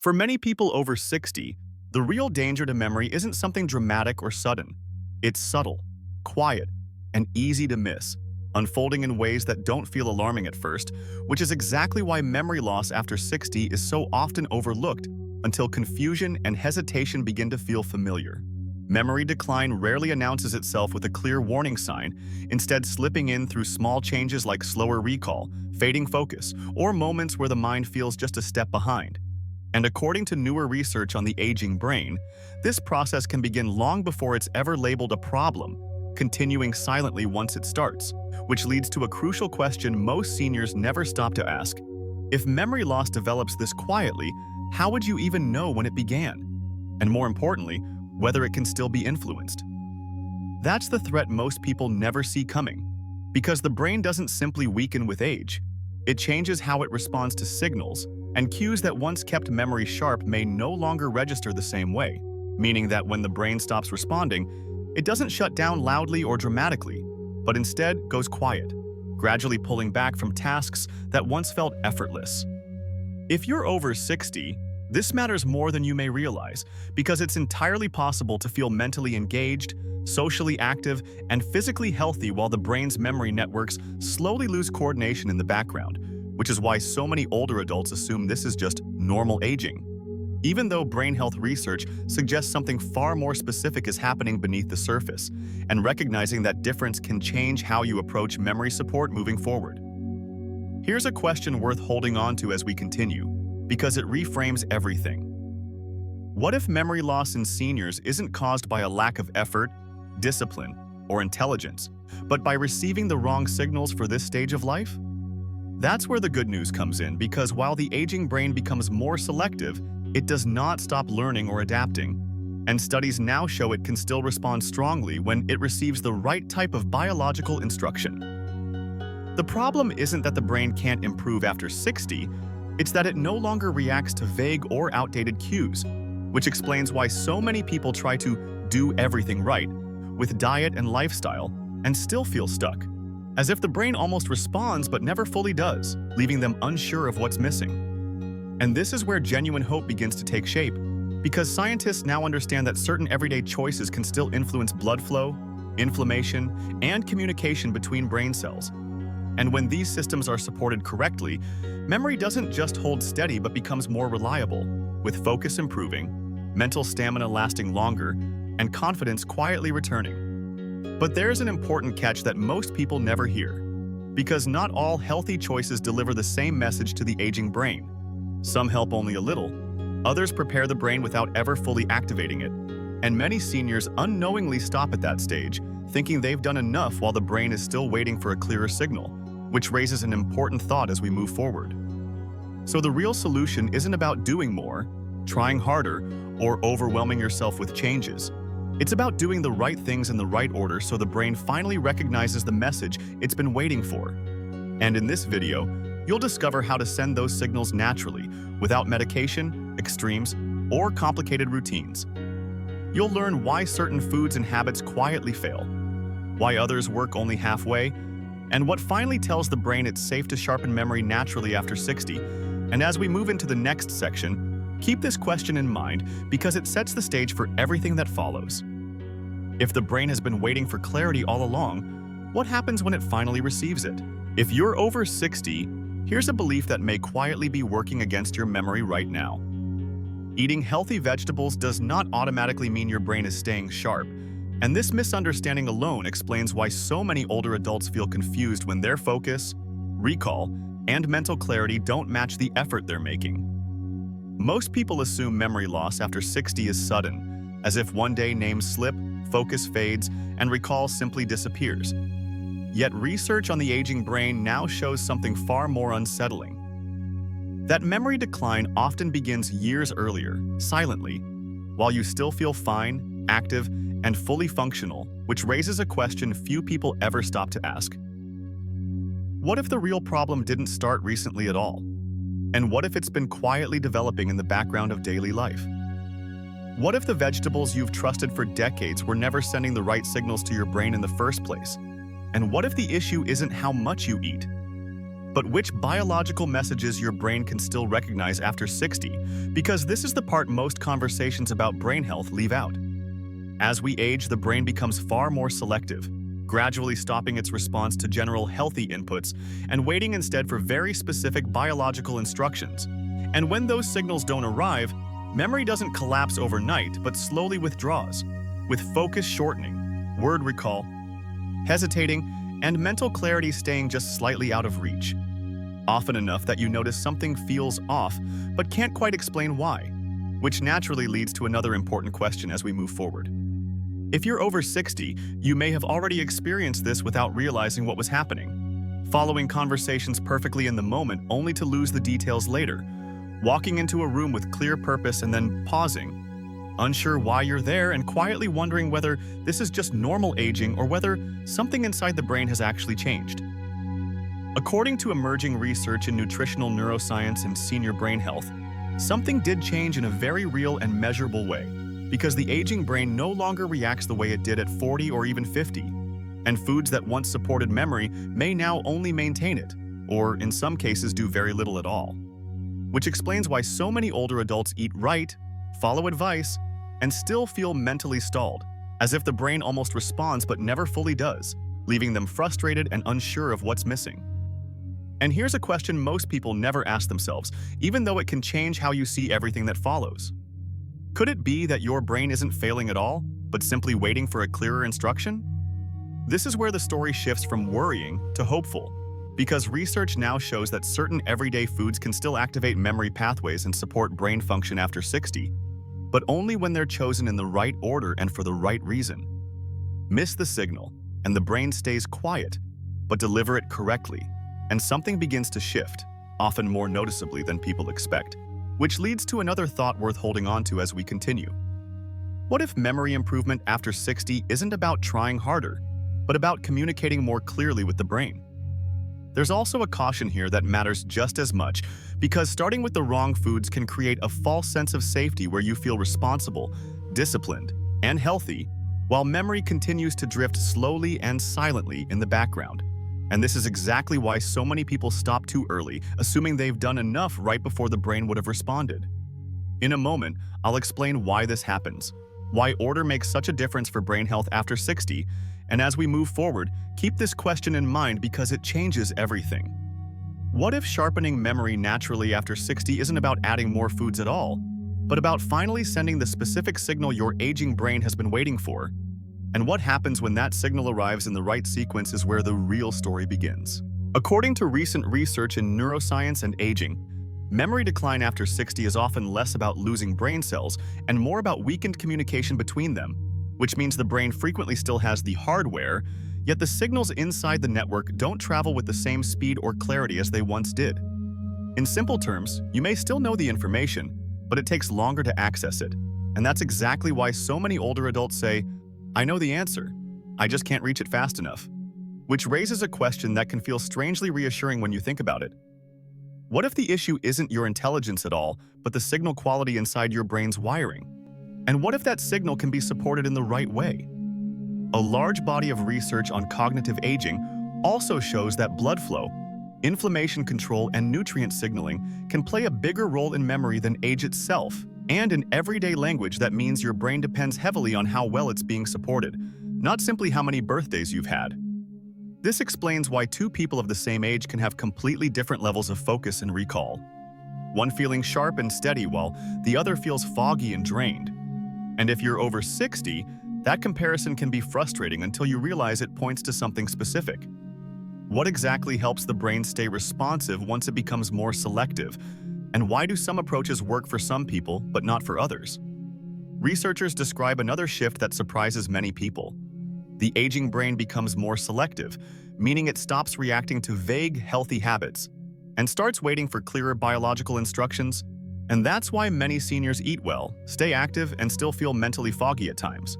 For many people over 60, the real danger to memory isn't something dramatic or sudden. It's subtle, quiet, and easy to miss, unfolding in ways that don't feel alarming at first, which is exactly why memory loss after 60 is so often overlooked until confusion and hesitation begin to feel familiar. Memory decline rarely announces itself with a clear warning sign, instead slipping in through small changes like slower recall, fading focus, or moments where the mind feels just a step behind. And according to newer research on the aging brain, this process can begin long before it's ever labeled a problem, continuing silently once it starts, which leads to a crucial question most seniors never stop to ask. If memory loss develops this quietly, how would you even know when it began? And more importantly, whether it can still be influenced. That's the threat most people never see coming, because the brain doesn't simply weaken with age. It changes how it responds to signals, and cues that once kept memory sharp may no longer register the same way, meaning that when the brain stops responding, it doesn't shut down loudly or dramatically, but instead goes quiet, gradually pulling back from tasks that once felt effortless. If you're over 60, this matters more than you may realize, because it's entirely possible to feel mentally engaged, socially active, and physically healthy while the brain's memory networks slowly lose coordination in the background, which is why so many older adults assume this is just normal aging. Even though brain health research suggests something far more specific is happening beneath the surface, and recognizing that difference can change how you approach memory support moving forward. Here's a question worth holding on to as we continue, because it reframes everything. What if memory loss in seniors isn't caused by a lack of effort, discipline, or intelligence, but by receiving the wrong signals for this stage of life? That's where the good news comes in, because while the aging brain becomes more selective, it does not stop learning or adapting. And studies now show it can still respond strongly when it receives the right type of biological instruction. The problem isn't that the brain can't improve after 60, it's that it no longer reacts to vague or outdated cues, which explains why so many people try to do everything right with diet and lifestyle and still feel stuck, as if the brain almost responds but never fully does, leaving them unsure of what's missing. And this is where genuine hope begins to take shape, because scientists now understand that certain everyday choices can still influence blood flow, inflammation, and communication between brain cells. And when these systems are supported correctly, memory doesn't just hold steady but becomes more reliable, with focus improving, mental stamina lasting longer, and confidence quietly returning. But there's an important catch that most people never hear, because not all healthy choices deliver the same message to the aging brain. Some help only a little, others prepare the brain without ever fully activating it, and many seniors unknowingly stop at that stage, thinking they've done enough while the brain is still waiting for a clearer signal, which raises an important thought as we move forward. So the real solution isn't about doing more, trying harder, or overwhelming yourself with changes. It's about doing the right things in the right order so the brain finally recognizes the message it's been waiting for. And in this video, you'll discover how to send those signals naturally, without medication, extremes, or complicated routines. You'll learn why certain foods and habits quietly fail, why others work only halfway, and what finally tells the brain it's safe to sharpen memory naturally after 60. And as we move into the next section, keep this question in mind because it sets the stage for everything that follows. If the brain has been waiting for clarity all along, what happens when it finally receives it? If you're over 60, here's a belief that may quietly be working against your memory right now. Eating healthy vegetables does not automatically mean your brain is staying sharp. And this misunderstanding alone explains why so many older adults feel confused when their focus, recall, and mental clarity don't match the effort they're making. Most people assume memory loss after 60 is sudden, as if one day names slip, focus fades, and recall simply disappears. Yet research on the aging brain now shows something far more unsettling. That memory decline often begins years earlier, silently, while you still feel fine, active, and fully functional, which raises a question few people ever stop to ask. What if the real problem didn't start recently at all? And what if it's been quietly developing in the background of daily life? What if the vegetables you've trusted for decades were never sending the right signals to your brain in the first place? And what if the issue isn't how much you eat, but which biological messages your brain can still recognize after 60, because this is the part most conversations about brain health leave out. As we age, the brain becomes far more selective, gradually stopping its response to general healthy inputs and waiting instead for very specific biological instructions. And when those signals don't arrive, memory doesn't collapse overnight, but slowly withdraws, with focus shortening, word recall, hesitating, and mental clarity staying just slightly out of reach. Often enough that you notice something feels off, but can't quite explain why, which naturally leads to another important question as we move forward. If you're over 60, you may have already experienced this without realizing what was happening, following conversations perfectly in the moment only to lose the details later, walking into a room with clear purpose and then pausing, unsure why you're there and quietly wondering whether this is just normal aging or whether something inside the brain has actually changed. According to emerging research in nutritional neuroscience and senior brain health, something did change in a very real and measurable way, because the aging brain no longer reacts the way it did at 40 or even 50, and foods that once supported memory may now only maintain it, or in some cases do very little at all. Which explains why so many older adults eat right, follow advice, and still feel mentally stalled, as if the brain almost responds but never fully does, leaving them frustrated and unsure of what's missing. And here's a question most people never ask themselves, even though it can change how you see everything that follows. Could it be that your brain isn't failing at all, but simply waiting for a clearer instruction? This is where the story shifts from worrying to hopeful, because research now shows that certain everyday foods can still activate memory pathways and support brain function after 60, but only when they're chosen in the right order and for the right reason. Miss the signal, and the brain stays quiet, but deliver it correctly, and something begins to shift, often more noticeably than people expect, which leads to another thought worth holding on to as we continue. What if memory improvement after 60 isn't about trying harder, but about communicating more clearly with the brain? There's also a caution here that matters just as much, because starting with the wrong foods can create a false sense of safety where you feel responsible, disciplined, and healthy, while memory continues to drift slowly and silently in the background. And this is exactly why so many people stop too early, assuming they've done enough right before the brain would have responded. In a moment, I'll explain why this happens, why order makes such a difference for brain health after 60, and as we move forward, keep this question in mind because it changes everything. What if sharpening memory naturally after 60 isn't about adding more foods at all, but about finally sending the specific signal your aging brain has been waiting for? And what happens when that signal arrives in the right sequence is where the real story begins. According to recent research in neuroscience and aging, memory decline after 60 is often less about losing brain cells and more about weakened communication between them, which means the brain frequently still has the hardware, yet the signals inside the network don't travel with the same speed or clarity as they once did. In simple terms, you may still know the information, but it takes longer to access it. And that's exactly why so many older adults say, "I know the answer, I just can't reach it fast enough." Which raises a question that can feel strangely reassuring when you think about it. What if the issue isn't your intelligence at all, but the signal quality inside your brain's wiring? And what if that signal can be supported in the right way? A large body of research on cognitive aging also shows that blood flow, inflammation control, and nutrient signaling can play a bigger role in memory than age itself. And in everyday language, that means your brain depends heavily on how well it's being supported, not simply how many birthdays you've had. This explains why two people of the same age can have completely different levels of focus and recall. One feeling sharp and steady while the other feels foggy and drained. And if you're over 60, that comparison can be frustrating until you realize it points to something specific. What exactly helps the brain stay responsive once it becomes more selective? And why do some approaches work for some people but not for others? Researchers describe another shift that surprises many people. The aging brain becomes more selective, meaning it stops reacting to vague, healthy habits and starts waiting for clearer biological instructions. And that's why many seniors eat well, stay active, and still feel mentally foggy at times.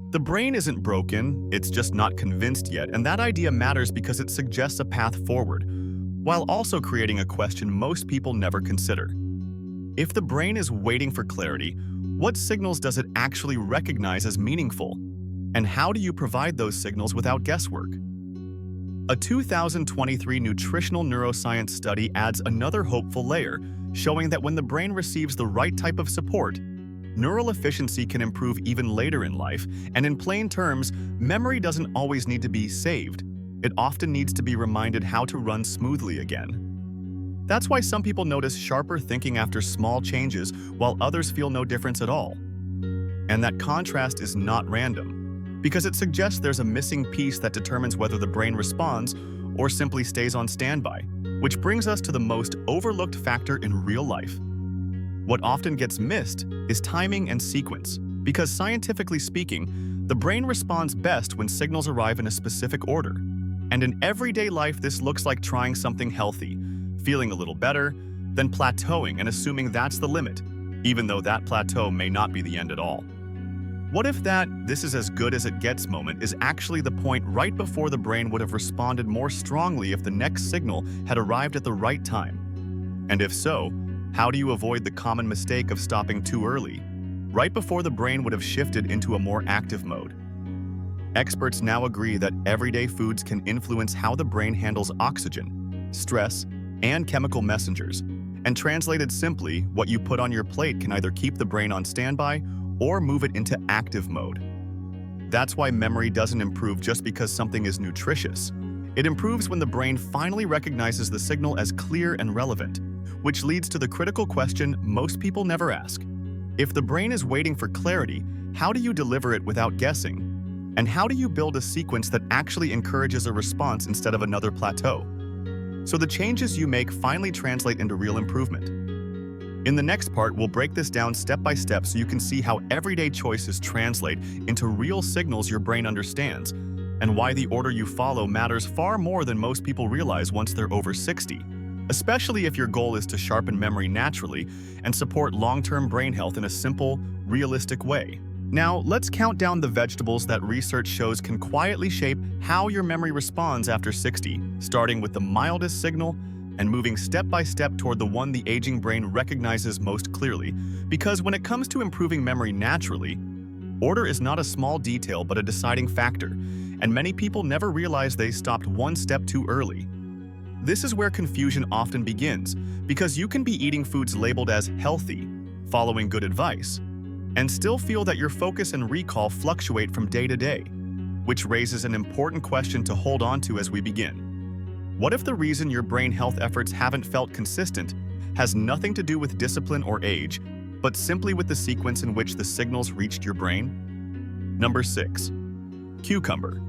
The brain isn't broken, it's just not convinced yet, and that idea matters because it suggests a path forward, while also creating a question most people never consider. If the brain is waiting for clarity, what signals does it actually recognize as meaningful? And how do you provide those signals without guesswork? A 2023 nutritional neuroscience study adds another hopeful layer, showing that when the brain receives the right type of support, neural efficiency can improve even later in life, and in plain terms, memory doesn't always need to be saved. It often needs to be reminded how to run smoothly again. That's why some people notice sharper thinking after small changes, while others feel no difference at all. And that contrast is not random, because it suggests there's a missing piece that determines whether the brain responds or simply stays on standby, which brings us to the most overlooked factor in real life. What often gets missed is timing and sequence, because scientifically speaking, the brain responds best when signals arrive in a specific order. And in everyday life, this looks like trying something healthy, feeling a little better, then plateauing and assuming that's the limit, even though that plateau may not be the end at all. What if that "this is as good as it gets" moment is actually the point right before the brain would have responded more strongly if the next signal had arrived at the right time? And if so, how do you avoid the common mistake of stopping too early, right before the brain would have shifted into a more active mode? Experts now agree that everyday foods can influence how the brain handles oxygen, stress, and chemical messengers. And translated simply, what you put on your plate can either keep the brain on standby or move it into active mode. That's why memory doesn't improve just because something is nutritious. It improves when the brain finally recognizes the signal as clear and relevant, which leads to the critical question most people never ask. If the brain is waiting for clarity, how do you deliver it without guessing? And how do you build a sequence that actually encourages a response instead of another plateau, so the changes you make finally translate into real improvement? In the next part, we'll break this down step by step so you can see how everyday choices translate into real signals your brain understands, and why the order you follow matters far more than most people realize once they're over 60, especially if your goal is to sharpen memory naturally and support long-term brain health in a simple, realistic way. Now, let's count down the vegetables that research shows can quietly shape how your memory responds after 60, starting with the mildest signal and moving step by step toward the one the aging brain recognizes most clearly. Because when it comes to improving memory naturally, order is not a small detail but a deciding factor, and many people never realize they stopped one step too early. This is where confusion often begins, because you can be eating foods labeled as healthy, following good advice, and still feel that your focus and recall fluctuate from day to day, which raises an important question to hold on to as we begin. What if the reason your brain health efforts haven't felt consistent has nothing to do with discipline or age, but simply with the sequence in which the signals reached your brain? Number 6. Cucumber.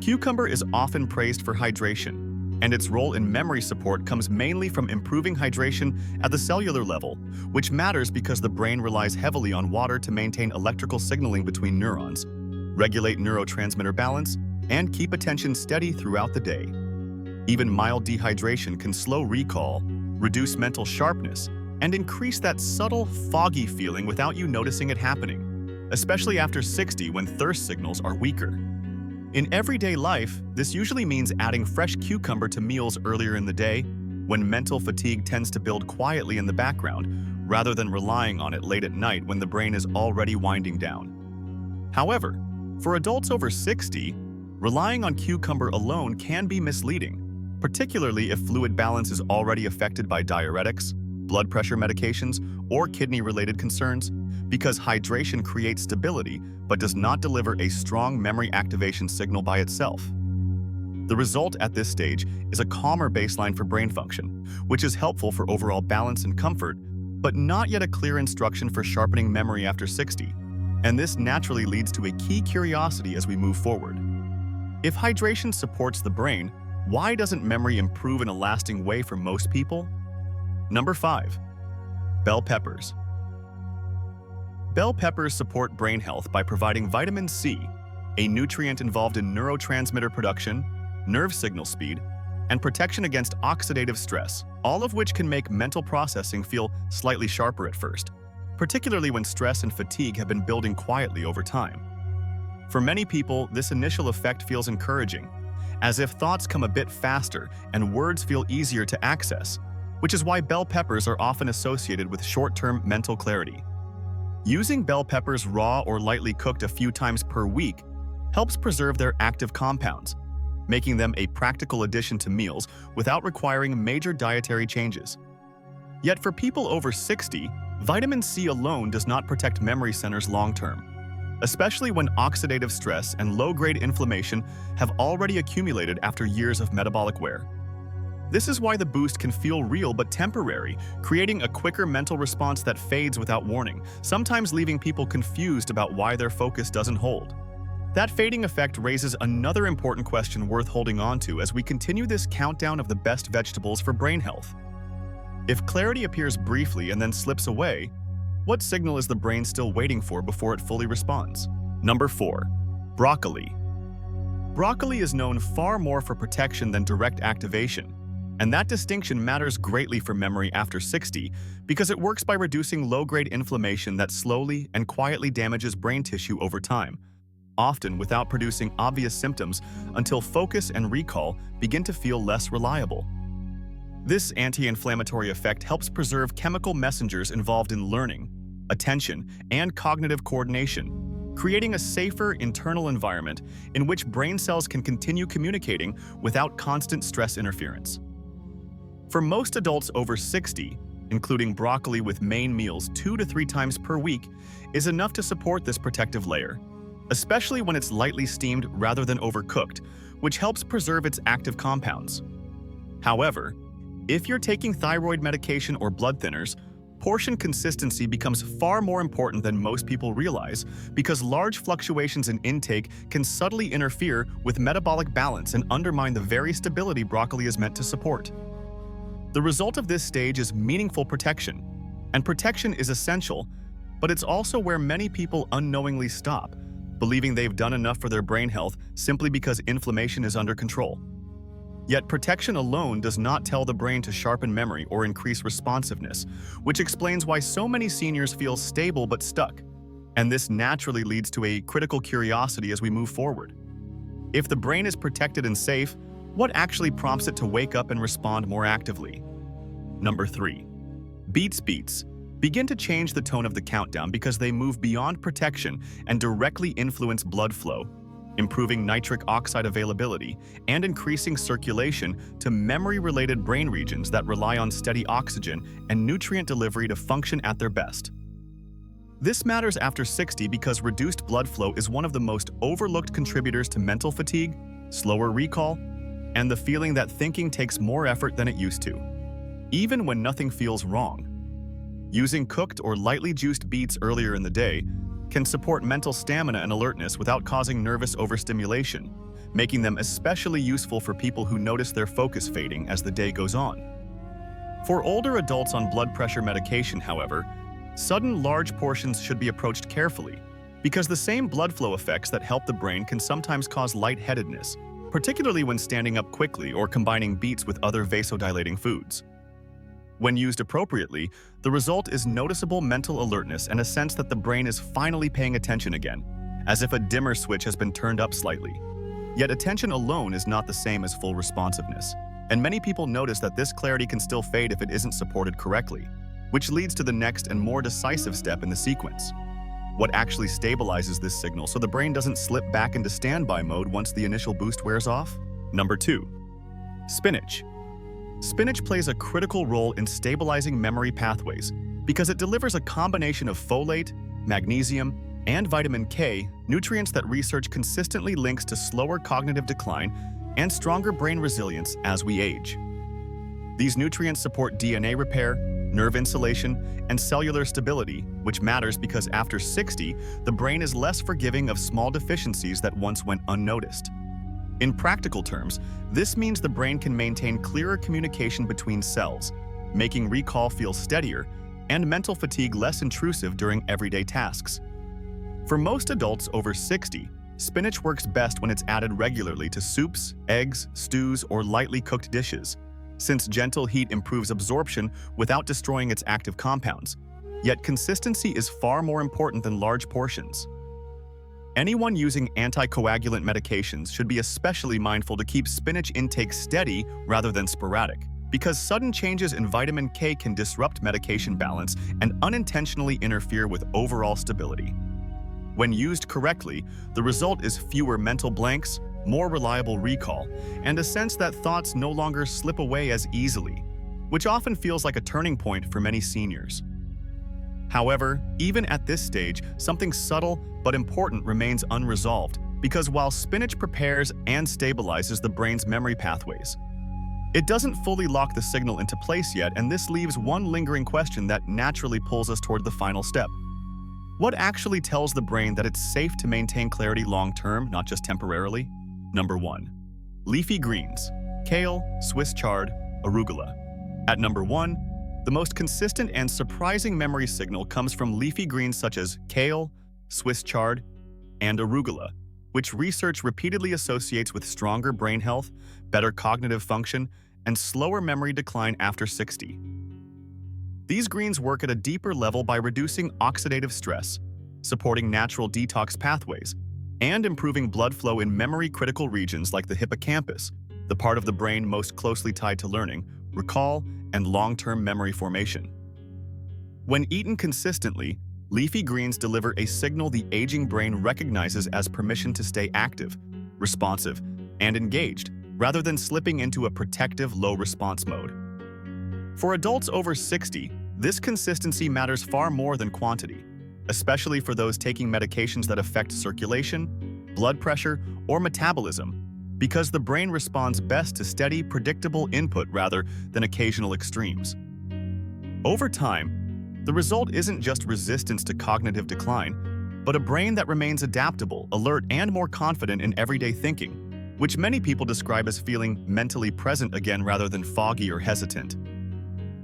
Cucumber is often praised for hydration, and its role in memory support comes mainly from improving hydration at the cellular level, which matters because the brain relies heavily on water to maintain electrical signaling between neurons, regulate neurotransmitter balance, and keep attention steady throughout the day. Even mild dehydration can slow recall, reduce mental sharpness, and increase that subtle, foggy feeling without you noticing it happening, especially after 60 when thirst signals are weaker. In everyday life, this usually means adding fresh cucumber to meals earlier in the day, when mental fatigue tends to build quietly in the background, rather than relying on it late at night when the brain is already winding down. However, for adults over 60, relying on cucumber alone can be misleading, particularly if fluid balance is already affected by diuretics, blood pressure medications, or kidney-related concerns, because hydration creates stability but does not deliver a strong memory activation signal by itself. The result at this stage is a calmer baseline for brain function, which is helpful for overall balance and comfort, but not yet a clear instruction for sharpening memory after 60. And this naturally leads to a key curiosity as we move forward. If hydration supports the brain, why doesn't memory improve in a lasting way for most people? Number 5. Bell peppers. Bell peppers support brain health by providing vitamin C, a nutrient involved in neurotransmitter production, nerve signal speed, and protection against oxidative stress, all of which can make mental processing feel slightly sharper at first, particularly when stress and fatigue have been building quietly over time. For many people, this initial effect feels encouraging, as if thoughts come a bit faster and words feel easier to access, which is why bell peppers are often associated with short-term mental clarity. Using bell peppers raw or lightly cooked a few times per week helps preserve their active compounds, making them a practical addition to meals without requiring major dietary changes. Yet for people over 60, vitamin C alone does not protect memory centers long-term, especially when oxidative stress and low-grade inflammation have already accumulated after years of metabolic wear. This is why the boost can feel real but temporary, creating a quicker mental response that fades without warning, sometimes leaving people confused about why their focus doesn't hold. That fading effect raises another important question worth holding on to as we continue this countdown of the best vegetables for brain health. If clarity appears briefly and then slips away, what signal is the brain still waiting for before it fully responds? Number 4. Broccoli. Broccoli is known far more for protection than direct activation, and that distinction matters greatly for memory after 60 because it works by reducing low-grade inflammation that slowly and quietly damages brain tissue over time, often without producing obvious symptoms until focus and recall begin to feel less reliable. This anti-inflammatory effect helps preserve chemical messengers involved in learning, attention, and cognitive coordination, creating a safer internal environment in which brain cells can continue communicating without constant stress interference. For most adults over 60, including broccoli with main meals 2 to 3 times per week is enough to support this protective layer, especially when it's lightly steamed rather than overcooked, which helps preserve its active compounds. However, if you're taking thyroid medication or blood thinners, portion consistency becomes far more important than most people realize because large fluctuations in intake can subtly interfere with metabolic balance and undermine the very stability broccoli is meant to support. The result of this stage is meaningful protection, and protection is essential, but it's also where many people unknowingly stop, believing they've done enough for their brain health simply because inflammation is under control. Yet protection alone does not tell the brain to sharpen memory or increase responsiveness, which explains why so many seniors feel stable but stuck. And this naturally leads to a critical curiosity as we move forward. If the brain is protected and safe, what actually prompts it to wake up and respond more actively? Number 3. Beets begin to change the tone of the countdown because they move beyond protection and directly influence blood flow, improving nitric oxide availability, and increasing circulation to memory-related brain regions that rely on steady oxygen and nutrient delivery to function at their best. This matters after 60 because reduced blood flow is one of the most overlooked contributors to mental fatigue, slower recall, and the feeling that thinking takes more effort than it used to, even when nothing feels wrong. Using cooked or lightly juiced beets earlier in the day can support mental stamina and alertness without causing nervous overstimulation, making them especially useful for people who notice their focus fading as the day goes on. For older adults on blood pressure medication, however, sudden large portions should be approached carefully because the same blood flow effects that help the brain can sometimes cause lightheadedness, particularly when standing up quickly or combining beets with other vasodilating foods. When used appropriately, the result is noticeable mental alertness and a sense that the brain is finally paying attention again, as if a dimmer switch has been turned up slightly. Yet attention alone is not the same as full responsiveness, and many people notice that this clarity can still fade if it isn't supported correctly, which leads to the next and more decisive step in the sequence: what actually stabilizes this signal so the brain doesn't slip back into standby mode once the initial boost wears off? Number 2. Spinach. Spinach plays a critical role in stabilizing memory pathways because it delivers a combination of folate, magnesium, and vitamin K, nutrients that research consistently links to slower cognitive decline and stronger brain resilience as we age. These nutrients support DNA repair, nerve insulation, and cellular stability, which matters because after 60, the brain is less forgiving of small deficiencies that once went unnoticed. In practical terms, this means the brain can maintain clearer communication between cells, making recall feel steadier and mental fatigue less intrusive during everyday tasks. For most adults over 60, spinach works best when it's added regularly to soups, eggs, stews, or lightly cooked dishes, since gentle heat improves absorption without destroying its active compounds. Yet consistency is far more important than large portions. Anyone using anticoagulant medications should be especially mindful to keep spinach intake steady rather than sporadic, because sudden changes in vitamin K can disrupt medication balance and unintentionally interfere with overall stability. When used correctly, the result is fewer mental blanks, more reliable recall, and a sense that thoughts no longer slip away as easily, which often feels like a turning point for many seniors. However, even at this stage, something subtle but important remains unresolved, because while spinach prepares and stabilizes the brain's memory pathways, it doesn't fully lock the signal into place yet, and this leaves one lingering question that naturally pulls us toward the final step. What actually tells the brain that it's safe to maintain clarity long-term, not just temporarily? Number 1. Leafy greens: kale, Swiss chard, arugula. At number 1, the most consistent and surprising memory signal comes from leafy greens such as kale, Swiss chard, and arugula, which research repeatedly associates with stronger brain health, better cognitive function, and slower memory decline after 60. These greens work at a deeper level by reducing oxidative stress, supporting natural detox pathways, and improving blood flow in memory-critical regions like the hippocampus, the part of the brain most closely tied to learning, recall, and long-term memory formation. When eaten consistently, leafy greens deliver a signal the aging brain recognizes as permission to stay active, responsive, and engaged, rather than slipping into a protective low-response mode. For adults over 60, this consistency matters far more than quantity, especially for those taking medications that affect circulation, blood pressure, or metabolism, because the brain responds best to steady, predictable input rather than occasional extremes. Over time, the result isn't just resistance to cognitive decline, but a brain that remains adaptable, alert, and more confident in everyday thinking, which many people describe as feeling mentally present again rather than foggy or hesitant.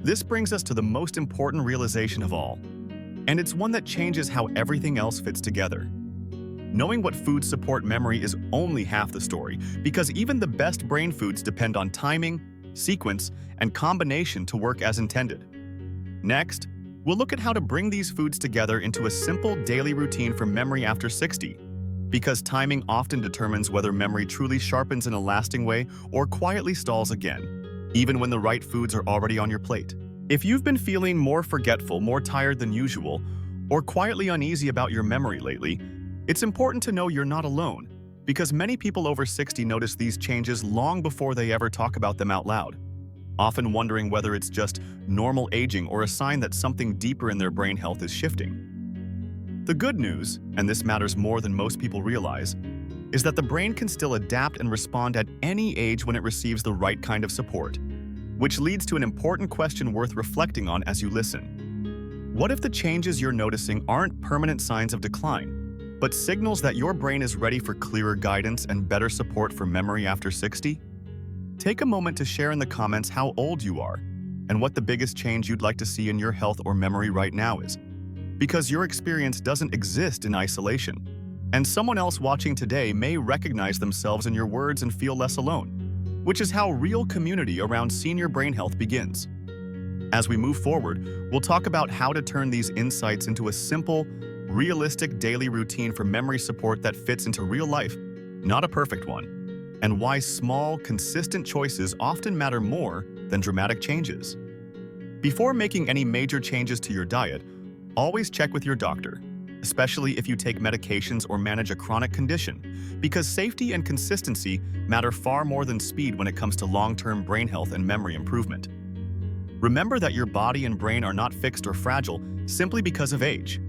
This brings us to the most important realization of all, and it's one that changes how everything else fits together. Knowing what foods support memory is only half the story, because even the best brain foods depend on timing, sequence, and combination to work as intended. Next, we'll look at how to bring these foods together into a simple daily routine for memory after 60, because timing often determines whether memory truly sharpens in a lasting way or quietly stalls again, even when the right foods are already on your plate. If you've been feeling more forgetful, more tired than usual, or quietly uneasy about your memory lately, it's important to know you're not alone, because many people over 60 notice these changes long before they ever talk about them out loud, often wondering whether it's just normal aging or a sign that something deeper in their brain health is shifting. The good news, and this matters more than most people realize, is that the brain can still adapt and respond at any age when it receives the right kind of support, which leads to an important question worth reflecting on as you listen. What if the changes you're noticing aren't permanent signs of decline, but signals that your brain is ready for clearer guidance and better support for memory after 60? Take a moment to share in the comments how old you are and what the biggest change you'd like to see in your health or memory right now is, because your experience doesn't exist in isolation, and someone else watching today may recognize themselves in your words and feel less alone, which is how real community around senior brain health begins. As we move forward, we'll talk about how to turn these insights into a simple, realistic daily routine for memory support that fits into real life, not a perfect one, and why small, consistent choices often matter more than dramatic changes. Before making any major changes to your diet, always check with your doctor, especially if you take medications or manage a chronic condition, because safety and consistency matter far more than speed when it comes to long-term brain health and memory improvement. Remember that your body and brain are not fixed or fragile simply because of age.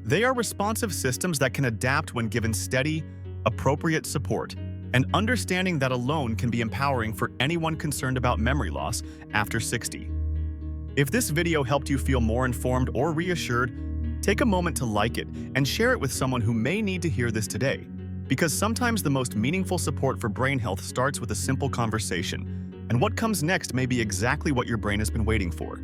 They are responsive systems that can adapt when given steady, appropriate support, and understanding that alone can be empowering for anyone concerned about memory loss after 60. If this video helped you feel more informed or reassured, take a moment to like it and share it with someone who may need to hear this today, because sometimes the most meaningful support for brain health starts with a simple conversation, and what comes next may be exactly what your brain has been waiting for.